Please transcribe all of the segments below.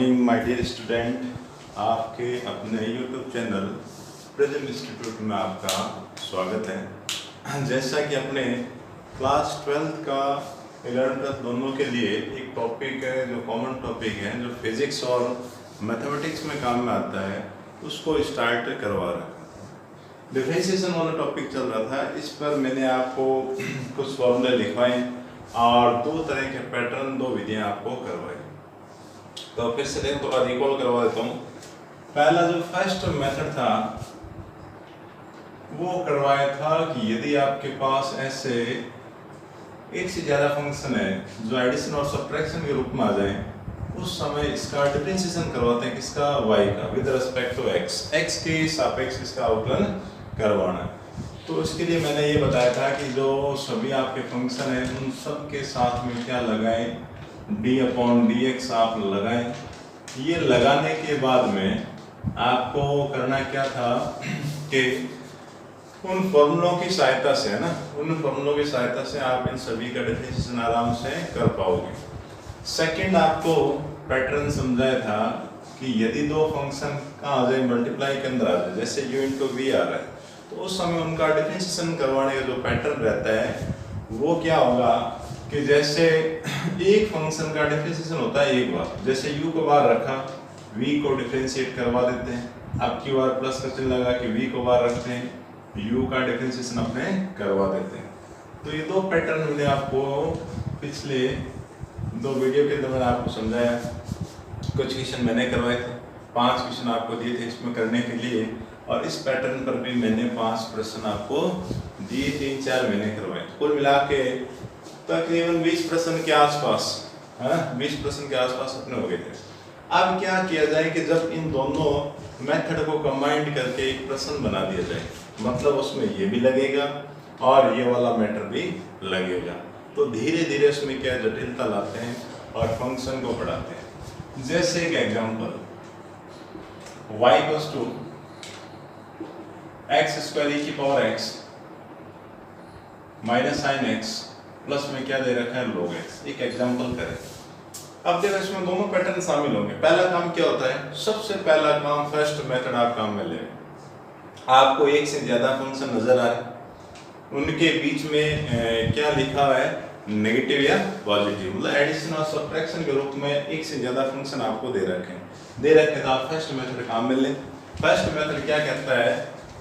Morning my dear student. आपके अपने YouTube channel prism institute में आपका स्वागत है। जैसा कि अपने क्लास 12th का 11th दोनों के लिए एक टॉपिक है जो कॉमन टॉपिक है, जो फिजिक्स और मैथमेटिक्स में काम में आता है, उसको स्टार्ट करवा रहा है। डिफरेंशिएशन वाला टॉपिक चल रहा था, इस पर मैंने आपको कुछ फॉर्मूले लिखवाए और दो तरह के पैटर्न, दो विधियां आपको करवाई। तो फिर से देखो, थोड़ा रिकॉल करवा देता हूँ। पहला जो फर्स्ट मेथड था वो करवाया था कि यदि आपके पास ऐसे एक से ज़्यादा फंक्शन है जो एडिशन और सब्ट्रैक्शन के रूप में आ जाए, उस समय इसका डिफरेंशिएशन करवाते हैं, किसका, y का, विद रिस्पेक्ट टू x के सापेक्ष इसका अवकलन करवाना है। तो इसके लिए मैंने ये बताया था कि जो सभी आपके फंक्शन है उन सब के साथ में क्या लगाएं, d/dx आप लगाएं। ये लगाने के बाद में आपको करना क्या था कि उन फॉर्मूलों की सहायता से, है ना, उन फॉर्मूलों की सहायता से आप इन सभी का डिफरेंशिएशन आराम से कर पाओगे। सेकंड आपको पैटर्न समझाया था कि यदि दो फंक्शन कहाँ आ जाए, मल्टीप्लाई के अंदर आ जाए, जैसे u × v आ रहा है, तो उस समय उनका डिफरेंशिएशन करवाने का जो पैटर्न रहता है वो क्या होगा कि जैसे एक फंक्शन का डिफरेंशिएशन होता है एक बार, जैसे u को बाहर रखा, v को डिफरेंशिएट करवा देते हैं, अब की बार प्लस का चिन्ह लगा कि v को बाहर रखते हैं, u का डिफरेंशिएशन अपने करवा देते हैं। तो ये दो पैटर्न मैंने आपको पिछले दो वीडियो के अंदर मैंने आपको समझाया। कुछ क्वेश्चन मैंने करवाए थे, 5 क्वेश्चन आपको दिए थे इसमें करने के लिए, और इस पैटर्न पर भी मैंने 5 प्रश्न आपको दिए, 3-4 मैंने करवाए। कुल मिला के तकरीबन 20 प्रश्न के आसपास, 20 प्रश्न के आसपास अपने हो गए थे। अब क्या किया जाए कि जब इन दोनों मेथड को कंबाइंड करके एक प्रश्न बना दिया जाए, मतलब उसमें ये भी लगेगा और ये वाला मैटर भी लगेगा, तो धीरे धीरे उसमें क्या जटिलता लाते हैं और फंक्शन को बढ़ाते हैं। जैसे एक example, y = x² - sin x plus में क्या दे रखा है, log x। एक एग्जांपल करें। अब देखो इसमें दोनों पैटर्न शामिल होंगे। पहला काम क्या होता है, सबसे पहला काम, फर्स्ट मेथड आप काम में ले, आपको एक से ज्यादा फंक्शन नजर आ रहे, उनके बीच में क्या लिखा है, नेगेटिव या पॉजिटिव, मतलब एडिशन और सब्ट्रैक्शन के रूप में एक से ज्यादा फंक्शन आपको दे रखे तो आप फर्स्ट मेथड काम में लें। फर्स्ट मेथड क्या कहता है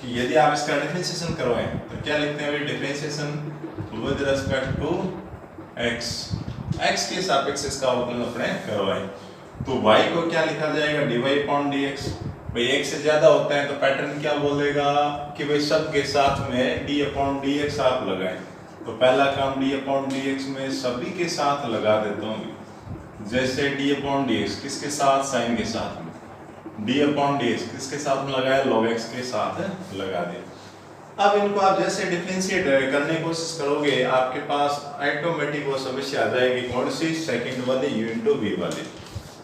कि यदि आप इसका डिफरेंशिएशन करवाएं तो क्या लिखते हैं, differentiation with respect to x के सापेक्ष इसका अवकलन अपने करवाएं। तो y को क्या लिखा जाएगा, dy/dx। भाई एक से ज्यादा होता है तो पैटर्न क्या बोलेगा कि भाई सब के साथ में d/dx आप लगाएं। तो पहला काम d/dx में सभी के साथ लगा देता हूँ। जैसे d/dx किसके साथ, साइन के साथ में, d/dx किसके साथ में लगाया, log x के साथ लगा दिया। अब इनको आप जैसे डिफरेंशिएट करने की कोशिश करोगे, आपके पास ऑटोमेटिक वो समस्या आ जाएगी, कौन सी, सेकंड वाली, u × v वाली।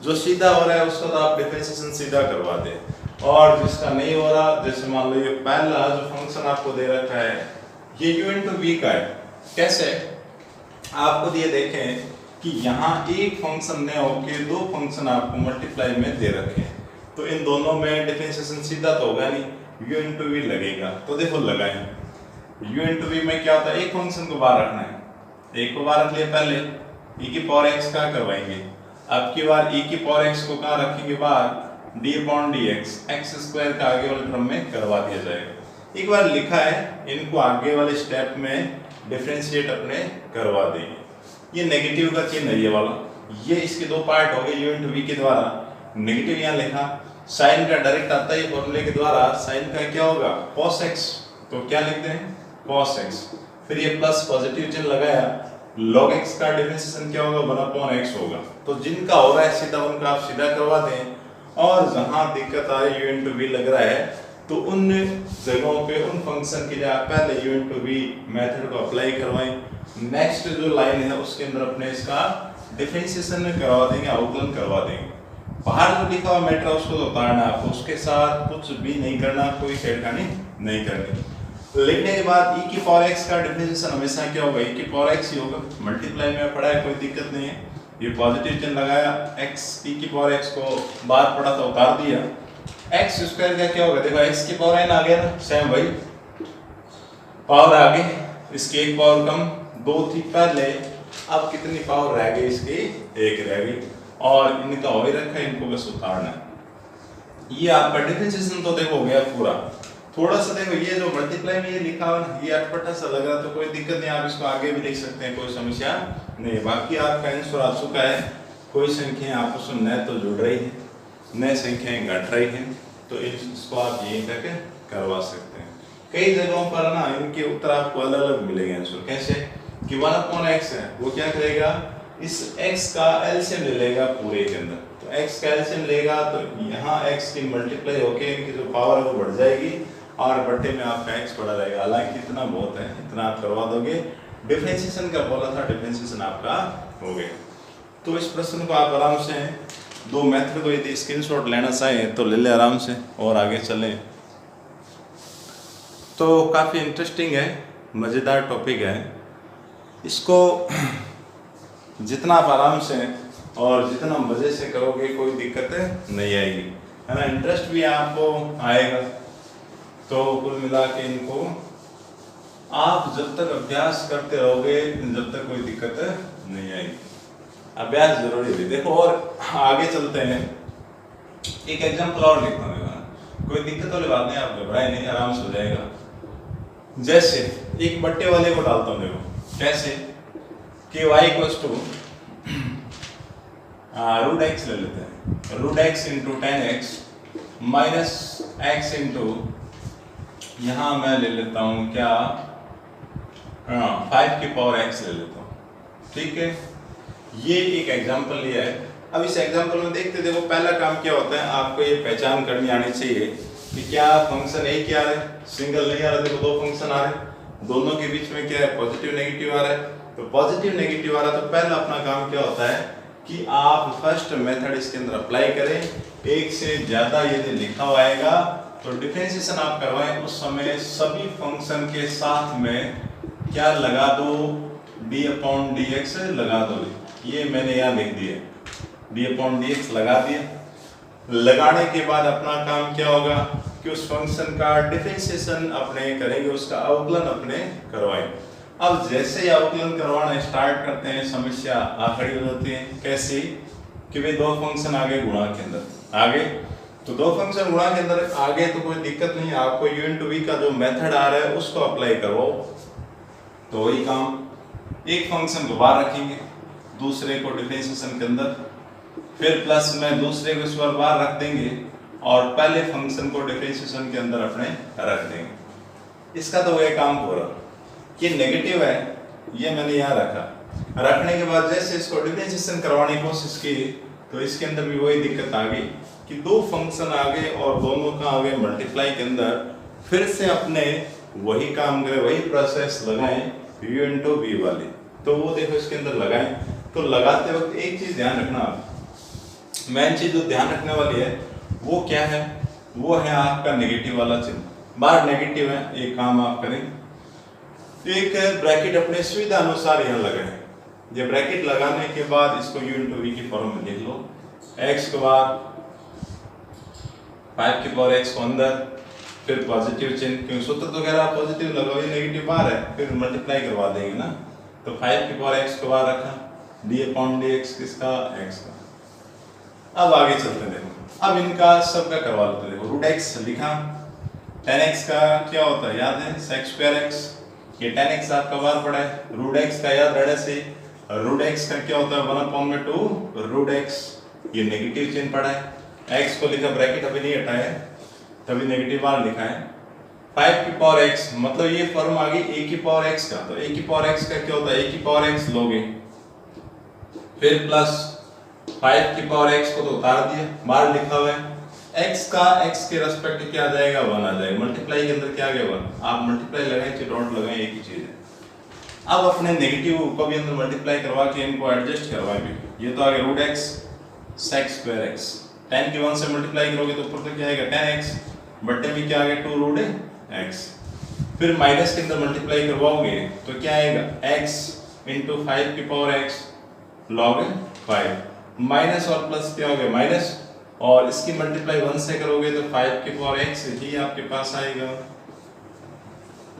जो सीधा हो रहा है उसका तो आप डिफरेंशिएशन सीधा करवा दें, और जिसका नहीं हो रहा, जैसे मान लो ये पहला जो फंक्शन आपको दे रखा है ये u × v का है। कैसे, आप खुद ये देखें कि यहाँ एक फंक्शन ने होके दो फंक्शन आपको मल्टीप्लाई में दे रखे हैं, तो इन दोनों में डिफरेंशिएशन सीधा तो होगा नहीं, u × v लगेगा। तो देखो लगाएं, u × v में क्या होता है, एक फंक्शन को बाहर रखना है, एक को बाहर रख लिया, पहले e⁴x का करवाएंगे, अब की बार e⁴x को कहाँ रखेंगे बाहर, d/dx, x² का आगे वाले क्रम में करवा दिया जाएगा। एक बार लिखा है, इनको आगे वाले स्टेप में डिफरेंशिएट अपने करवा देंगे। ये नेगेटिव का चिन्ह है, ये वाला, ये इसके दो पार्ट हो गए u × v के द्वारा। नेगेटिव यहाँ लिखा, साइन का डायरेक्ट आता है फॉर्मूले के द्वारा, साइन का क्या होगा, cos x, तो क्या लिखते हैं, cos x। फिर ये प्लस पॉजिटिव चिन्ह लगाया, log x का डिफरेंशिएशन क्या होगा, 1/x होगा। तो जिनका हो रहा है सीधा, उनका आप सीधा करवा दें, और जहां दिक्कत आ रही u × v लग रहा है तो उन जगहों पे उन फंक्शन के लिए आप पहले u × v मेथड को अप्लाई करवाएं। नेक्स्ट जो लाइन है उसके अंदर अपने इसका डिफरेंशिएशन करवा देंगे, अवकलन करवा देंगे। बाहर जो लिखा हुआ मैटर उसको तो उतारना है आपको, उसके साथ कुछ भी नहीं करना, कोई छेड़खानी नहीं करनी। लिखने के बाद e⁴x का डिफरेंशिएशन हमेशा क्या होगा, e⁴x ही होगा, मल्टीप्लाई में पढ़ा है, कोई दिक्कत नहीं है। ये पॉजिटिव चिन्ह लगाया, x e की पावर x को बाहर पड़ा था उतार दिया, x स्क्वायर का क्या होगा, देखो x की पावर n आ गया ना, सेम वही पावर आ गई, इसकी एक पावर कम, 2 थी पहले, अब कितनी पावर रह गई इसकी, 1 रह गई, और इनका हो ही रखा है, इनको बस उतारना है। ये आपका डिफरेंशिएशन तो देखो हो गया पूरा। थोड़ा सा देखो ये जो मल्टीप्लाई में ये लिखा हुआ ना, ये अटपटा सा लग रहा, तो कोई दिक्कत नहीं, आप इसको आगे भी लिख सकते हैं, कोई समस्या नहीं। बाकी आपका आंसर आ चुका है, कोई संख्याएं आपस में नए तो जुड़ रही है, नए संख्याएं घट रही हैं, तो इसको आप यहीं तक करवा सकते हैं। कई जगहों पर ना इनके उत्तर आपको अलग अलग मिलेंगे आंसर, कैसे कि 1/x है, वो क्या करेगा, इस x का एलसीएम ले लेगा पूरे के अंदर, तो x का एलसीएम लेगा तो यहाँ x की मल्टीप्लाई होके इनकी जो पावर है वो बढ़ जाएगी, और बट्टे में आपका x बढ़ा रहेगा। हालांकि इतना बहुत है, इतना आप करवा दोगे। डिफरेंशिएशन का बोला था, डिफरेंशिएशन आपका हो गया। तो इस प्रश्न को आप आराम से 2 मेथड को यदि स्क्रीनशॉट लेना चाहें तो ले ले आराम से, और आगे चलें। तो काफ़ी इंटरेस्टिंग है, मज़ेदार टॉपिक है, इसको जितना आप आराम से और जितना मज़े से करोगे कोई दिक्कत नहीं आएगी, है ना, इंटरेस्ट भी आपको आएगा। तो कुल मिला के इनको आप जब तक अभ्यास करते रहोगे जब तक कोई दिक्कत नहीं आएगी, अभ्यास जरूरी है। देखो और आगे चलते हैं, एक एग्जांपल और लिखता हूँ, कोई दिक्कत वाली बात नहीं, आप घबराए नहीं, आराम से हो जाएगा। जैसे एक बट्टे वाले को डालता हूँ, देखो कैसे कि y equals to root x ले लेते हैं, root x into 10x minus x into, यहाँ मैं ले लेता हूँ क्या, 5 की पावर x ले लेता हूँ, ठीक है। ये एक एग्जांपल लिया है। अब इस एग्जांपल में देखते, देखो पहला काम क्या होता है, आपको ये पहचान करनी आनी चाहिए कि क्या फंक्शन एक ही आ रहा है, सिंगल नहीं आ रहा। देखो 2 फंक्शन आ रहे हैं, दोनों के बीच में क्या है, पॉजिटिव नेगेटिव आ रहा है। तो पॉजिटिव नेगेटिव आ रहा है, तो पहला अपना काम क्या होता है कि आप फर्स्ट मेथड इसके अंदर अप्लाई करें। एक से ज्यादा यदि लिखा हुआ आएगा तो डिफरेंशिएशन आप करवाएं, उस समय सभी फंक्शन के साथ में क्या लगा दो, d/dx लगा दो। ये मैंने यहाँ लिख दिया, d/dx लगा दिया। लगाने के बाद अपना काम क्या होगा कि उस फंक्शन का डिफरेंशिएशन अपने करेंगे, उसका अवकलन अपने करवाएंगे। अब जैसे ही अवकलन करवाना स्टार्ट करते हैं, समस्या आ खड़ी हो जाती है। कैसी कि भाई 2 फंक्शन आगे गुणा के अंदर आगे, तो 2 फंक्शन गुणा के अंदर आगे तो कोई दिक्कत नहीं, आपको u into v का जो मेथड आ रहा है उसको अप्लाई करवाओ। तो वही काम, एक फंक्शन को बाहर रखेंगे, दूसरे को डिफरेंशिएशन के अंदर, फिर प्लस में दूसरे को इस बार बाहर रख देंगे और पहले फंक्शन को डिफरेंशिएशन के अंदर अपने रख देंगे। इसका तो वही काम पूरा। ये नेगेटिव है, ये मैंने यहाँ रखा, रखने के बाद जैसे इसको डिफरेंशिएशन करवाने की कोशिश की तो इसके अंदर भी वही दिक्कत आ गई कि 2 फंक्शन आ गए और दोनों का आगे मल्टीप्लाई के अंदर फिर से अपने वही काम करें, वही प्रोसेस लगाएं u into v वाली। तो वो देखो इसके अंदर लगाएं, तो लगाते वक्त एक चीज ध्यान रखना, आप मेन चीज जो ध्यान रखने वाली है वो क्या है, वो है आपका नेगेटिव वाला चिन्ह। बार नेगेटिव है, एक काम आप करें, एक ब्रैकेट अपने सुविधा अनुसार यहाँ लगाएं। ये ब्रैकेट लगाने के बाद इसको u into v की फॉर्म में लिख लो, x के बाद 5 की पावर x को अंदर, फिर पॉजिटिव चिन्ह, क्योंकि सूत्र तो कह रहा है पॉजिटिव लगाओ, ये नेगेटिव बाहर है, फिर मल्टीप्लाई करवा देंगे ना। तो 5 की पावर x को बाहर रखा, d/dx किसका, x का। अब आगे चलते हैं, देखो अब इनका सबका करवा लेते, देखो रूट x लिखा, 10x का क्या होता है याद है, sec²x, ये 10x आपका बाहर पड़ा है, रूट x का याद रहने से, रूट x का क्या होता है 1/2 रूट x, ये नेगेटिव चिन्ह पड़ा है, x को लिखा ब्रैकेट अभी नहीं हटाया तभी नेगेटिव बार लिखा है। 5 की पावर x मतलब ये फॉर्म आ गई a की पावर x का, तो a की पावर x का क्या होता है, a की पावर x लोगे, फिर प्लस 5 की पावर x को तो उतार दिया, बाहर लिखा हुआ है, x का x के रेस्पेक्ट क्या आ जाएगा, 1 आ जाएगा, मल्टीप्लाई के अंदर क्या आ गया 1, आप मल्टीप्लाई लगाएं चाहे डॉट लगाएं एक ही चीज है। अब अपने नेगेटिव को भी अंदर मल्टीप्लाई करवा के इनको एडजस्ट करवाएंगे, ये तो आ गया रूट x sec²x, 10 की 1 से मल्टीप्लाई करोगे तो ऊपर तक क्या आएगा 10x, बट्टे में क्या आ गया 2 रूट x, फिर माइनस के अंदर मल्टीप्लाई करवाओगे तो क्या आएगा x into 5 की पावर x log 5 माइनस और प्लस क्या हो गया माइनस, और इसकी मल्टीप्लाई 1 से करोगे तो 5 की पावर x ही आपके पास आएगा।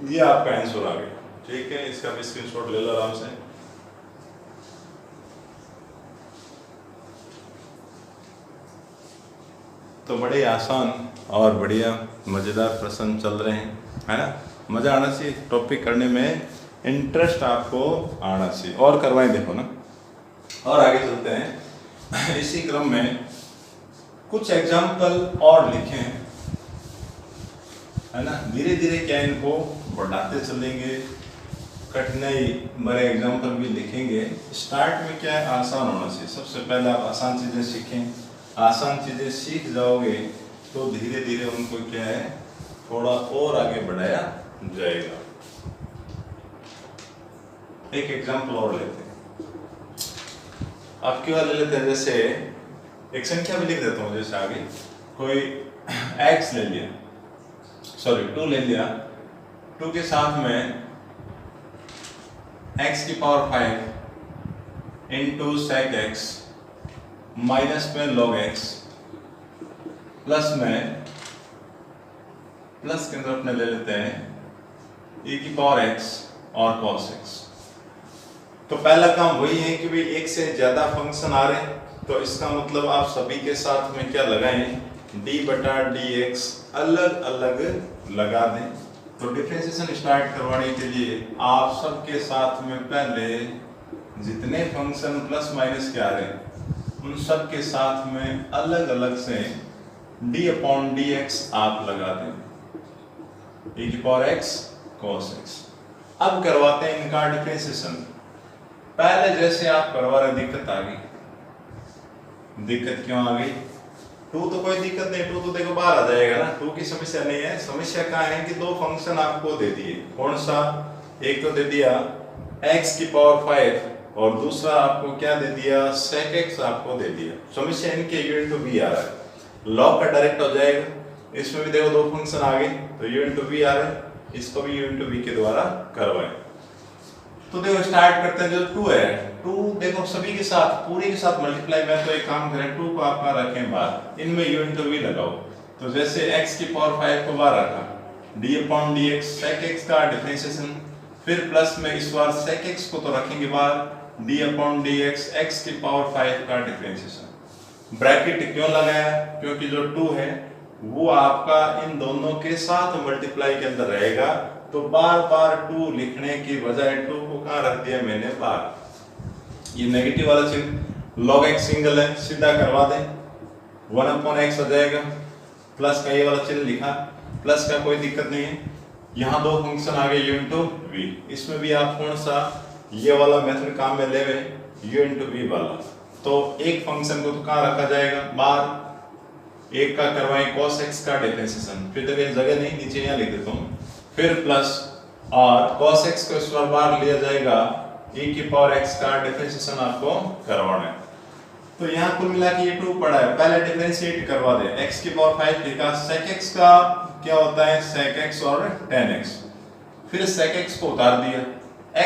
ये आपका आंसर आ गया। ठीक है, इसका भी स्क्रीनशॉट ले लो आराम से। तो बड़े आसान और बढ़िया मज़ेदार प्रश्न चल रहे हैं, है ना। मज़ा आना चाहिए, टॉपिक करने में इंटरेस्ट आपको आना चाहिए, और करवाएं देखो ना। और आगे चलते हैं इसी क्रम में कुछ एग्जाम्पल और लिखें, है ना। धीरे धीरे क्या इनको बढ़ाते चलेंगे, कठिनाई भरे एग्जाम्पल भी लिखेंगे। स्टार्ट में क्या है, आसान होना चाहिए। सबसे पहले आप आसान चीज़ें सीखें, आसान चीज़ें सीख जाओगे तो धीरे धीरे उनको क्या है थोड़ा और आगे बढ़ाया जाएगा। एक एग्जाम्पल और लेते हैं, आपके वाले लेते हैं। जैसे एक संख्या भी लिख देता हूँ, जैसे आगे कोई x ले लिया, सॉरी 2 ले लिया, 2 के साथ में x की power 5 into sec x minus में log x प्लस में प्लस के अंदर अपने ले लेते हैं e की पावर x और cos x। तो पहला काम वही है कि भाई एक से ज्यादा फंक्शन आ रहे हैं, तो इसका मतलब आप सभी के साथ में क्या लगाएं, d बटा dx अलग अलग लगा दें। तो डिफरेंशिएशन स्टार्ट करवाने के लिए आप सबके साथ में पहले जितने फंक्शन प्लस माइनस के आ रहे हैं उन सब के साथ में अलग अलग से d अपॉन dx आप लगा दें, e की पावर x cos x। अब करवाते हैं इनका डिफरेंशिएशन। पहले जैसे आप करवा रहे दिक्कत आ गई। दिक्कत क्यों आ गई, 2 तो कोई दिक्कत नहीं, 2 तो देखो बाहर आ जाएगा ना, 2 की समस्या नहीं है। समस्या क्या है कि 2 फंक्शन आपको दे दिए, कौन सा, एक तो दे दिया x की पावर 5 और दूसरा आपको क्या दे दिया, sec x आपको दे दिया। समस्या इनके u इंटू v आ रहा है, लॉग का डायरेक्ट हो जाएगा। इसमें भी देखो 2 फंक्शन आ गए, तो u इंटू v आ रहा है, इसको भी u इंटू v के द्वारा करवाएं। तो देखो स्टार्ट करते हैं। जो 2 है, 2 देखो सभी के साथ पूरे के साथ मल्टीप्लाई में, तो एक काम करें 2 को आपका रखें बाहर, इनमें u इंटू v लगाओ। तो जैसे x की पावर 5 को बाहर रखा, d upon dx sec x का डिफरेंशिएशन, फिर प्लस में इस बार sec x को तो रखेंगे बाहर, d अपॉन dx x की पावर 5 का डिफरेंशिएशन। ब्रैकेट क्यों लगाया, क्योंकि जो 2 है वो आपका इन दोनों के साथ मल्टीप्लाई के अंदर रहेगा, तो बार बार 2 लिखने की बजाय 2 को कहाँ रख दिया मैंने बाहर। ये नेगेटिव वाला चिन्ह, log x सिंगल है, सीधा करवा दें, 1 अपॉन x हो जाएगा, प्लस का ये वाला चिन्ह लिखा, प्लस का कोई दिक्कत नहीं है। यहाँ 2 फंक्शन आ गए u इंटू v, इसमें भी आप कौन सा ये वाला मेथड काम में ले हुए u इंटू v वाला। तो एक फंक्शन को तो कहाँ रखा जाएगा बाहर, एक का करवाएं cos x का डिफरेंशिएशन, फिर देखिए जगह नहीं, नीचे यहाँ लिख देता हूँ, फिर प्लस और cos x को इस बार बाहर लिया जाएगा, e की पावर x का डिफरेंशिएशन आपको करवाना है। तो यहाँ कुल मिला के ये 2 पड़ा है, पहले डिफरेंशिएट करवा दे, x की पावर 5 लिखा, sec x का क्या होता है sec x और tan x, फिर sec x को उतार दिया,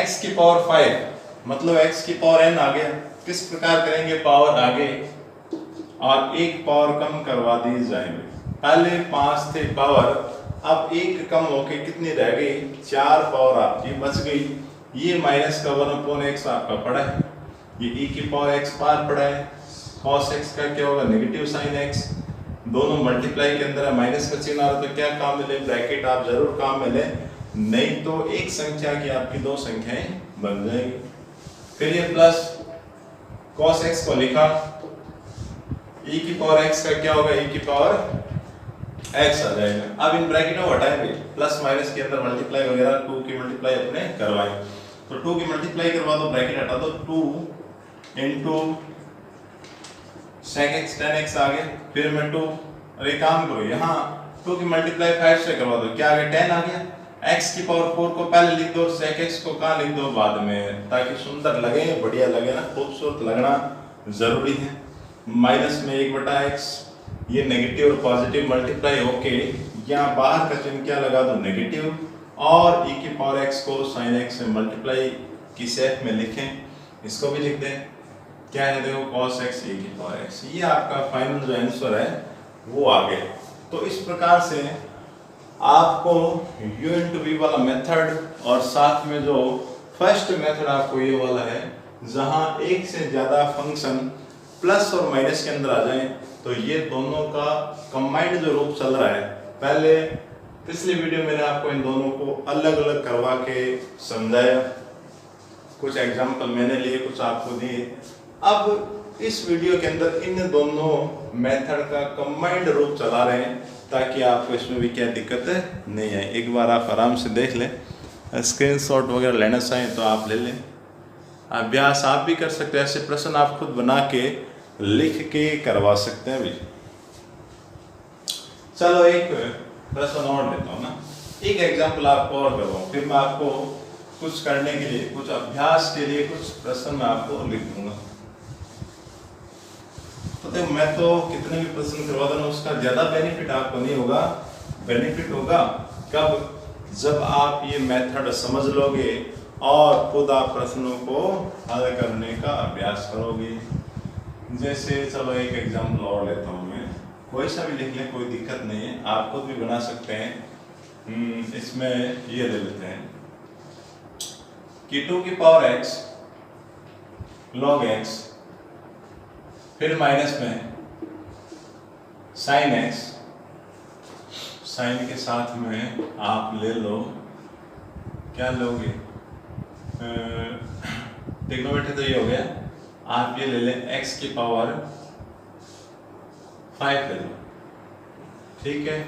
x की पावर 5 मतलब x की पावर n आ गया। किस प्रकार करेंगे, पावर आगे और एक पावर कम करवा दी जाएंगे। पहले 5 थे पावर, अब एक कम होके कितनी रह गई, 4 पावर आपकी बच गई। ये माइनस का 1 अपॉन x आपका पड़ा है, ये e की पावर x पार पड़ा है, cos x का क्या होगा नेगेटिव साइन x, दोनों मल्टीप्लाई के अंदर है, माइनस का चिन्ह आ रहा तो क्या काम मिले, ब्रैकेट आप जरूर काम में ले, नहीं तो एक संख्या की आपकी 2 संख्याएं बन जाएगी। फिर ये प्लस cos x को लिखा, e की पावर x का क्या होगा, e की पावर x आ जाएगा। अब इन ब्रैकेट को हटाएंगे, प्लस माइनस के अंदर मल्टीप्लाई वगैरह 2 की मल्टीप्लाई अपने करवाएं, तो 2 की मल्टीप्लाई करवा दो, ब्रैकेट हटा दो, 2 into sec x tan x आ गया, फिर मैं 2, अरे काम करो यहाँ 2 की मल्टीप्लाई 5 से करवा दो, क्या आ गया 10 आ गया, x की पावर 4 को पहले लिख दो, sec x को कहाँ लिख दो बाद में, ताकि सुंदर लगे, बढ़िया लगे ना, खूबसूरत लगना जरूरी है। माइनस में 1 बटा x, ये नेगेटिव और पॉजिटिव मल्टीप्लाई होके यहाँ बाहर का चिन्ह क्या लगा दो नेगेटिव, और e की पावर x को sin x से मल्टीप्लाई की शेप में लिखें, इसको भी लिख दें। क्या है देखो cos x e की पावर x, ये आपका फाइनल जो आंसर है वो आ गया। तो इस प्रकार से आपको u इंटू वी वाला मेथड और साथ में जो फर्स्ट मेथड आपको ये वाला है जहां एक से ज्यादा फंक्शन प्लस और माइनस के अंदर आ जाए, तो ये दोनों का कंबाइंड जो रूप चल रहा है, पहले पिछली वीडियो में मैंने आपको इन दोनों को अलग अलग करवा के समझाया, कुछ एग्जांपल मैंने लिए कुछ आपको दिए। अब इस वीडियो के अंदर इन दोनों मेथड का कंबाइंड रूप चला रहे हैं ताकि आपको इसमें भी क्या दिक्कत नहीं आए। एक बार आप आराम से देख लें, स्क्रीनशॉट वगैरह लेना चाहें तो आप ले लें, अभ्यास आप भी कर सकते हैं, ऐसे प्रश्न आप खुद बना के लिख के करवा सकते हैं भी। चलो एक प्रश्न और लेता हूँ ना, एक एग्जांपल आपको और करवाऊँ, फिर मैं आपको कुछ करने के लिए, कुछ अभ्यास के लिए कुछ प्रश्न मैं आपको लिख दूंगा। तो देखो मैं तो कितने भी प्रश्न करवा दूँ उसका ज्यादा बेनिफिट आपको नहीं होगा, बेनिफिट होगा कब, जब आप ये मेथड समझ लोगे और खुद आप प्रश्नों को हल करने का अभ्यास करोगे। जैसे चलो एक एग्जांपल और लेता हूँ मैं, कोई सा भी लिख लें कोई दिक्कत नहीं है, आप खुद भी बना सकते हैं। इसमें ये ले लेते हैं कि 2 की पावर x log x, फिर माइनस में sin x, साइन के साथ में आप ले लो, क्या लोगे, ट्रिग्नोमेट्री तो ये हो गया, आप ये ले लें x की पावर 5 ले लो, ठीक है,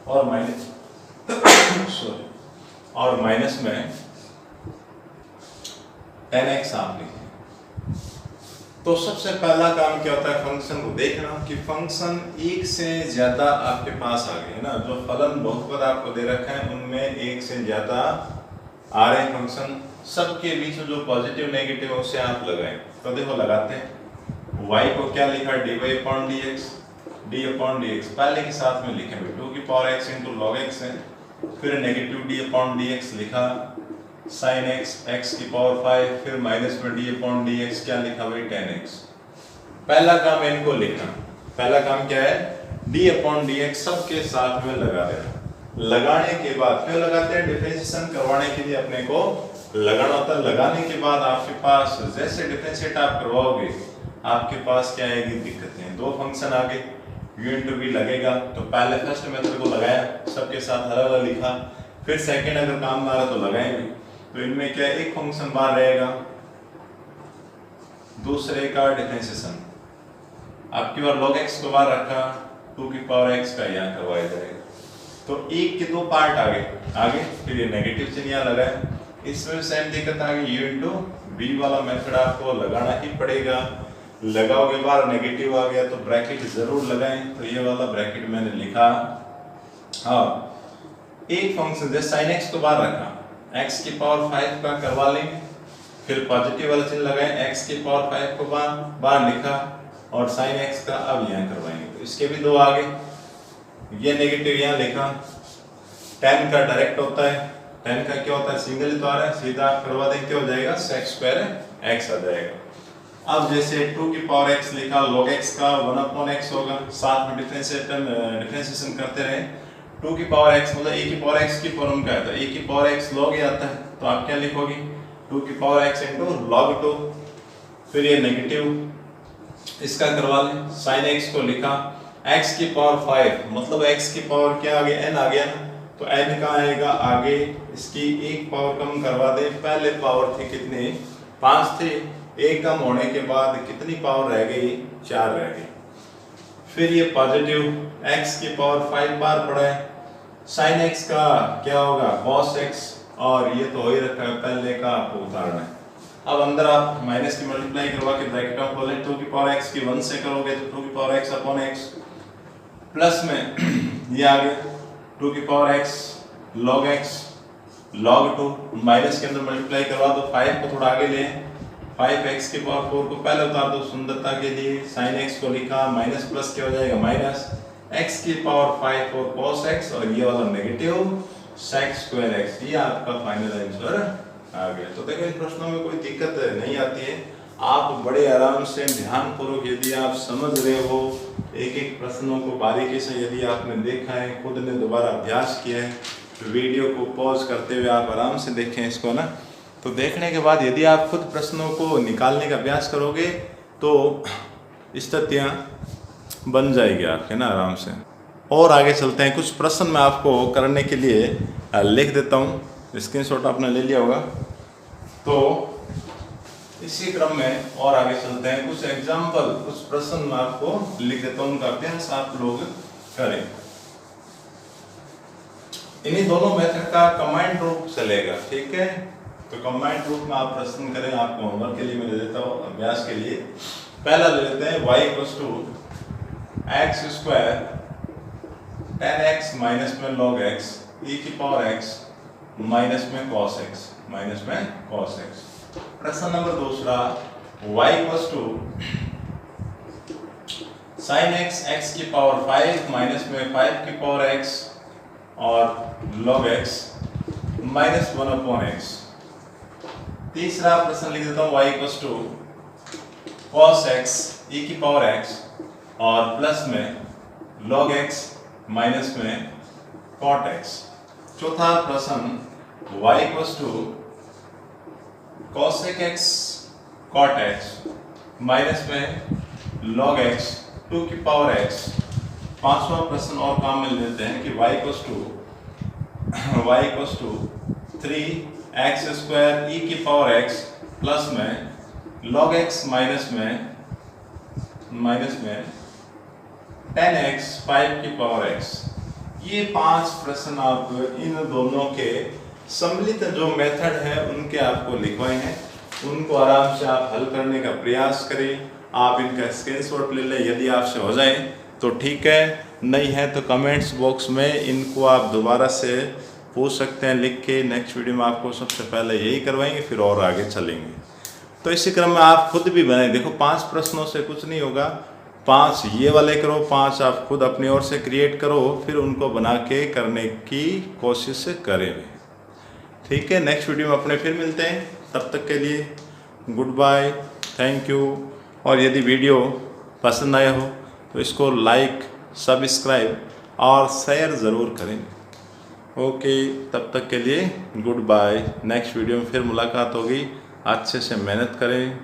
और माइनस सॉरी, और माइनस में 10x आप लिखें। तो सबसे पहला काम क्या होता है, फंक्शन को देखना कि फंक्शन एक से ज्यादा आपके पास आ गए ना, जो फलन बहुपद आपको दे रखा है उनमें एक से ज्यादा आ रहे हैं फंक्शन, सबके बीच में जो पॉजिटिव नेगेटिव है उसे आप लगाएं। तो देखो लगाते हैं, y को क्या लिखा, dy upon dx, d upon dx पहले के साथ में लिखे, 2 की power x into log x है, फिर नेगेटिव d अपॉन dx लिखा, sin x, x की पावर 5, फिर माइनस में d अपॉन dx क्या लिखा भाई 10x। पहला काम इनको लिखना, पहला काम क्या है, d अपॉन dx सबके साथ में लगा देना। लगाने के बाद क्यों लगाते हैं, डिफरेंशिएशन करवाने के लिए अपने को लगाना होता है। लगाने के बाद आपके पास जैसे डिफरेंशिएट आप करवाओगे आपके पास क्या आएगी, दिक्कतें, दो फंक्शन आ गए, u इंटू v लगेगा, तो पहले फर्स्ट मेथड को लगाया, सबके साथ अलग अलग लिखा, फिर सेकंड अगर काम ना रहा तो लगाएंगे। तो इनमें क्या एक फंक्शन बाहर रहेगा, दूसरे का डिफरेंशिएशन, आपकी बार log x को बाहर रखा, 2 की पावर x का यहाँ करवाया जाएगा। तो एक के दो पार्ट आगे, फिर ये नेगेटिव चिन्ह यहाँ लगाए, इसमें सेम दिक्कत आ गई, u इंटू v वाला मेथड आपको लगाना ही पड़ेगा। लगाओगे बार नेगेटिव आ गया तो ब्रैकेट जरूर लगाएं, तो ये वाला ब्रैकेट मैंने लिखा। हाँ, एक फंक्शन जैसे sin x को बाहर रखा, x की पावर 5 का करवा लेंगे, फिर पॉजिटिव वाला चिन्ह लगाए, x की पावर 5 को बाहर लिखा और sin x का अब यहाँ करवाएंगे, तो इसके भी दो आ गए, ये नेगेटिव यहाँ लिखा, 10 का डायरेक्ट होता है, 10 का क्या होता है सिंगल ही तो आ रहा है, सीधा करवा दें क्या हो जाएगा, sec स्क्वायर x आ जाएगा। अब जैसे 2 की पावर x लिखा, log x का 1 अपॉन x होगा, साथ में डिफरेंशिएशन करते रहे, 2 की पावर x मतलब a की पावर x की फॉर्म क्या आता है, a की पावर x log ही आता है, तो आप क्या लिखोगे, 2 की पावर x इंटू log 2, फिर ये नेगेटिव इसका करवा लें, sin x को लिखा, x की पावर 5 मतलब x की पावर क्या आ गया, n आ गया ना, तो n का आएगा आगे, इसकी एक पावर कम करवा दे, पहले पावर थी कितनी 5 थे, एक कम होने के बाद कितनी पावर रह गई, 4 रह गई। फिर ये पॉजिटिव x की पावर 5 बार पड़ा है, sin x का क्या होगा cos x, और ये तो हो ही रखा है, पहले का आपको उतारना है। अब अंदर आप माइनस की मल्टीप्लाई करवा के ब्रैकेट में खोलें, 2 की पावर x की 1 से करोगे तो 2 की power x upon x, plus में ये आ गया 2 की power x log x log 2, minus के अंदर मल्टीप्लाई करवा दो, 5 को थोड़ा आगे ले, 5x की पावर 4 को पहले उतार दो सुंदरता के लिए, sin x को लिखा, माइनस प्लस क्या हो जाएगा माइनस, x की पावर 5 और cos x, और ये वाला नेगेटिव sec स्क्वायर x, ये आपका फाइनल आंसर आ गया। तो देखो इन प्रश्नों में कोई दिक्कत नहीं आती है, आप बड़े आराम से ध्यानपूर्वक यदि आप समझ रहे हो, एक एक प्रश्नों को बारीकी से यदि आपने देखा है, खुद ने दोबारा अभ्यास किया है, तो वीडियो को पॉज करते हुए आप आराम से देखें इसको ना। तो देखने के बाद यदि आप खुद प्रश्नों को निकालने का अभ्यास करोगे तो स्थितियाँ बन जाएगी आपके ना आराम से। और आगे चलते हैं, कुछ प्रश्न मैं आपको करने के लिए लिख देता हूँ, स्क्रीनशॉट आपने ले लिया होगा। तो इसी क्रम में और आगे चलते हैं, कुछ एग्जाम्पल, कुछ प्रश्न मैं आपको लिख देता हूँ, उनका अभ्यास आप लोग करें। इन्हीं दोनों मेथड का कंबाइंड रूप चलेगा, ठीक है। तो कंबाइंड रूप में आप प्रश्न करें, आपको होमवर्क के लिए मैं दे देता हूँ, अभ्यास के लिए। पहला ले लेते हैं, y = x² 10x माइनस में log x e⁻x माइनस में cos x माइनस में cos x। प्रश्न नंबर दूसरा, y = sin x x⁵ minus में 5⁵x और log x माइनस 1/x। तीसरा प्रश्न लिख देता हूँ, y = cos x e⁻x और प्लस में log x माइनस में cot x। चौथा प्रश्न, y = cosec x cot x minus में log x 2⁻x। पांचवा प्रश्न और काम में लेते हैं कि y = 3x² e⁻x प्लस में log x माइनस में 10x 5⁻x। ये 5 प्रश्न आप इन दोनों के सम्मिलित जो मेथड है उनके आपको लिखवाए हैं, उनको आराम से आप हल करने का प्रयास करें। आप इनका स्क्रीनशॉट ले लें, यदि आपसे हो जाए तो ठीक है, नहीं है तो कमेंट्स बॉक्स में इनको आप दोबारा से पूछ सकते हैं लिख के। नेक्स्ट वीडियो में आपको सबसे पहले यही करवाएंगे, फिर और आगे चलेंगे। तो इसी क्रम में आप खुद भी बनाएं। देखो 5 प्रश्नों से कुछ नहीं होगा, 5 ये वाले करो, 5 आप खुद अपनी ओर से क्रिएट करो, फिर उनको बना के करने की कोशिश करें, ठीक है। नेक्स्ट वीडियो में अपने फिर मिलते हैं, तब तक के लिए गुड बाय, थैंक यू। और यदि वीडियो पसंद आया हो तो इसको लाइक, सब्सक्राइब और शेयर ज़रूर करें। ओके, तब तक के लिए गुड बाय। नेक्स्ट वीडियो में फिर मुलाकात होगी। अच्छे से मेहनत करें।